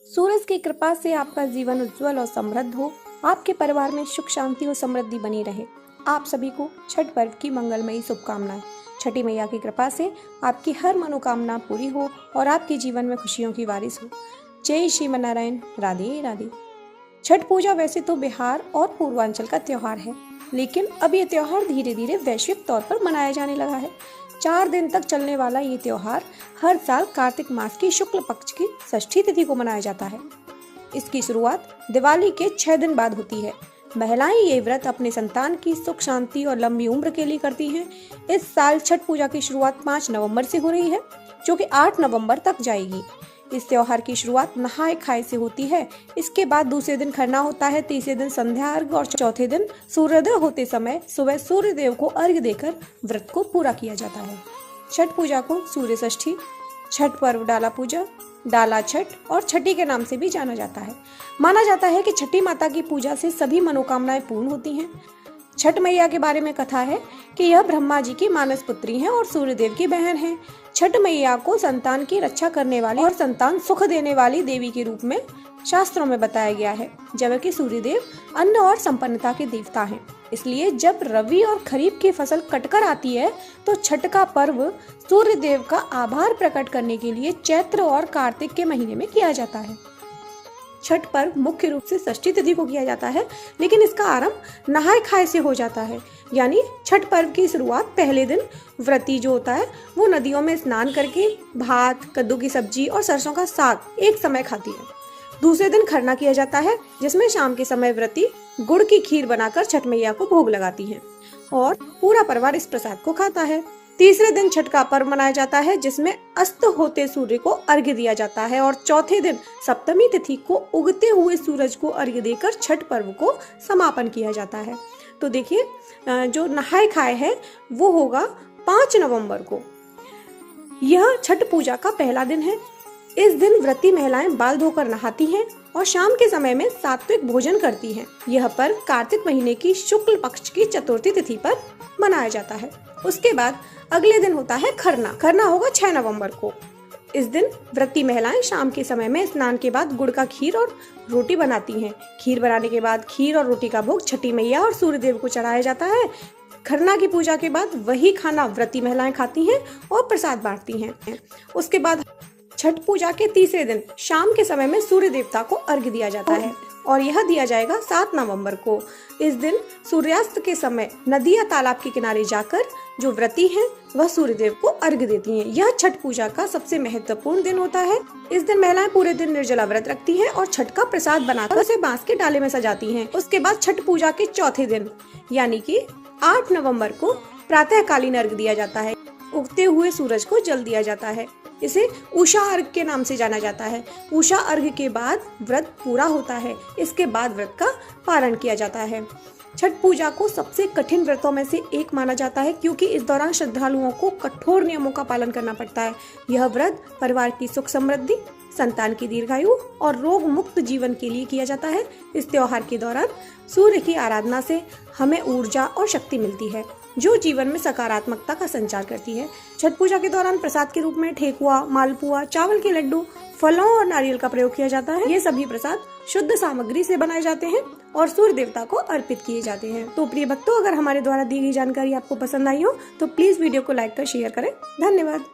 सूरज की कृपा से आपका जीवन उज्जवल और समृद्ध हो, आपके परिवार में सुख शांति और समृद्धि बनी रहे। आप सभी को छठ पर्व की मंगलमयी शुभकामनाएं। छठी मैया की कृपा से आपकी हर मनोकामना पूरी हो और आपके जीवन में खुशियों की बारिश हो। जय श्रीमनारायण। राधे राधे। छठ पूजा वैसे तो बिहार और पूर्वांचल का त्योहार है, लेकिन अब ये त्योहार धीरे धीरे वैश्विक तौर पर मनाया जाने लगा है। 4 दिन तक चलने वाला ये त्योहार हर साल कार्तिक मास की शुक्ल पक्ष की षष्ठी तिथि को मनाया जाता है। इसकी शुरुआत दिवाली के 6 दिन बाद होती है। महिलाएं ये व्रत अपने संतान की सुख शांति और लंबी उम्र के लिए करती हैं। इस साल छठ पूजा की शुरुआत 5 नवंबर से हो रही है, जो कि 8 नवंबर तक जाएगी। इस त्योहार की शुरुआत नहाय खाए से होती है। इसके बाद दूसरे दिन खरना होता है, तीसरे दिन संध्या अर्घ और चौथे दिन सूर्योदय होते समय सुबह सूर्य देव को अर्घ्य देकर व्रत को पूरा किया जाता है। छठ पूजा को सूर्य षष्ठी, छठ पर्व डाला पूजा, डाला छठ और छठी के नाम से भी जाना जाता है। माना जाता है कि छठी माता की पूजा से सभी मनोकामनाएं पूर्ण होती हैं। छठ मैया के बारे में कथा है कि यह ब्रह्मा जी की मानस पुत्री हैं और सूर्यदेव की बहन हैं। छठ मैया को संतान की रक्षा करने वाली और संतान सुख देने वाली देवी के रूप में शास्त्रों में बताया गया है, जबकि सूर्यदेव अन्न और संपन्नता के देवता हैं। इसलिए जब रबी और खरीफ की फसल कटकर आती है तो छठ का पर्व सूर्यदेव का आभार प्रकट करने के लिए चैत्र और कार्तिक के महीने में किया जाता है। छठ पर्व मुख्य रूप से षष्ठी तिथि को किया जाता है, लेकिन इसका आरंभ नहाय खाए से हो जाता है। यानी छठ पर्व की शुरुआत पहले दिन व्रती जो होता है वो नदियों में स्नान करके भात, कद्दू की सब्जी और सरसों का साग एक समय खाती है। दूसरे दिन खरना किया जाता है, जिसमें शाम के समय व्रती गुड़ की खीर बनाकर छठ मैया को भोग लगाती हैं और पूरा परिवार इस प्रसाद को खाता है। तीसरे दिन छठ का पर्व मनाया जाता है, जिसमें अस्त होते सूर्य को अर्घ्य दिया जाता है और चौथे दिन सप्तमी तिथि को उगते हुए सूरज को अर्घ्य देकर छठ पर्व को समापन किया जाता है। तो देखिए, जो नहाय खाए है वो होगा 5 नवंबर को। यह छठ पूजा का पहला दिन है। इस दिन व्रती महिलाएं बाल धोकर नहाती हैं और शाम के समय में सात्विक भोजन करती हैं। यह पर्व कार्तिक महीने की शुक्ल पक्ष की चतुर्थी तिथि पर मनाया जाता है। उसके बाद अगले दिन होता है खरना। खरना होगा 6 नवंबर को। इस दिन व्रती महिलाएं शाम के समय में स्नान के बाद गुड़ का खीर और रोटी बनाती हैं। खीर बनाने के बाद खीर और रोटी का भोग छठी मैया और सूर्यदेव को चढ़ाया जाता है। खरना की पूजा के बाद वही खाना व्रती महिलाएं खाती हैं और प्रसाद बांटती हैं। उसके बाद छठ पूजा के तीसरे दिन शाम के समय में सूर्य देवता को अर्घ्य दिया जाता है और यह दिया जाएगा 7 नवंबर को। इस दिन सूर्यास्त के समय नदी या तालाब के किनारे जाकर जो व्रती हैं वह सूर्यदेव को अर्घ्य देती हैं। यह छठ पूजा का सबसे महत्वपूर्ण दिन होता है। इस दिन महिलाएं पूरे दिन निर्जला व्रत रखती हैं और छठ का प्रसाद बनाकर उसे बांस के डाले में सजाती हैं। उसके बाद छठ पूजा के चौथे दिन यानी कि 8 नवंबर को प्रातःकालीन अर्घ्य दिया जाता है। उगते हुए सूरज को जल दिया जाता है। इसे उषा अर्घ के नाम से जाना जाता है। उषा अर्घ के बाद व्रत पूरा होता है। इसके बाद व्रत का पारण किया जाता है। छठ पूजा को सबसे कठिन व्रतों में से एक माना जाता है, क्योंकि इस दौरान श्रद्धालुओं को कठोर नियमों का पालन करना पड़ता है। यह व्रत परिवार की सुख समृद्धि, संतान की दीर्घायु और रोग मुक्त जीवन के लिए किया जाता है। इस त्योहार के दौरान सूर्य की आराधना से हमें ऊर्जा और शक्ति मिलती है, जो जीवन में सकारात्मकता का संचार करती है। छठ पूजा के दौरान प्रसाद के रूप में ठेकुआ, मालपुआ, चावल के लड्डू, फलों और नारियल का प्रयोग किया जाता है। ये सभी प्रसाद शुद्ध सामग्री से बनाए जाते हैं और सूर्य देवता को अर्पित किए जाते हैं। तो प्रिय भक्तों, अगर हमारे द्वारा दी गई जानकारी आपको पसंद आई हो तो प्लीज वीडियो को लाइक कर शेयर करें। धन्यवाद।